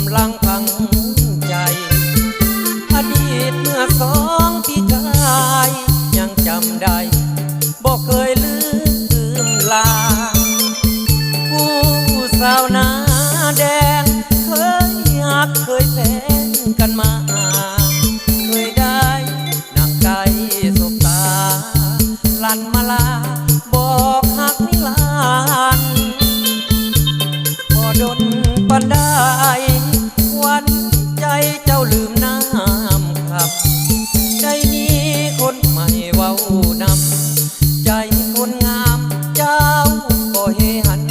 ำลังพังใจอดีตเมื่อ2 ปีกายยังจำได้บอกเคยลืมลาผู้สาวหน้าแดงเคยหักเคยแพงกันมาเคยได้นั่งไกลสบตาลั่นมาลาบอกหักนิรันดร์พอดนปันได้วันใจเจ้าลืมน้ำครับได้มีคนใหม่เว้านำใจคนงามเจ้าก็เฮหัน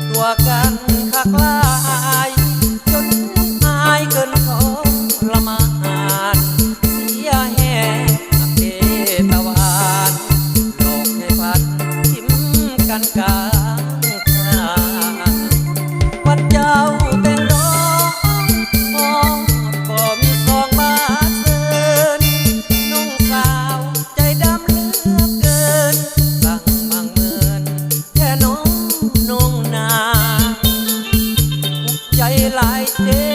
ตัวกันคักลายจนอายเกินขอละมานเสียแห่หักเทตะวันโลกให้พัดทิมกันกลางทางวันเจ้าแต่งดอกพอก็มี2 บาทเสินน้องสาวใจดำเหลือเกินสั่งมั่งเมินแค่น้องนางใจหลายเจ็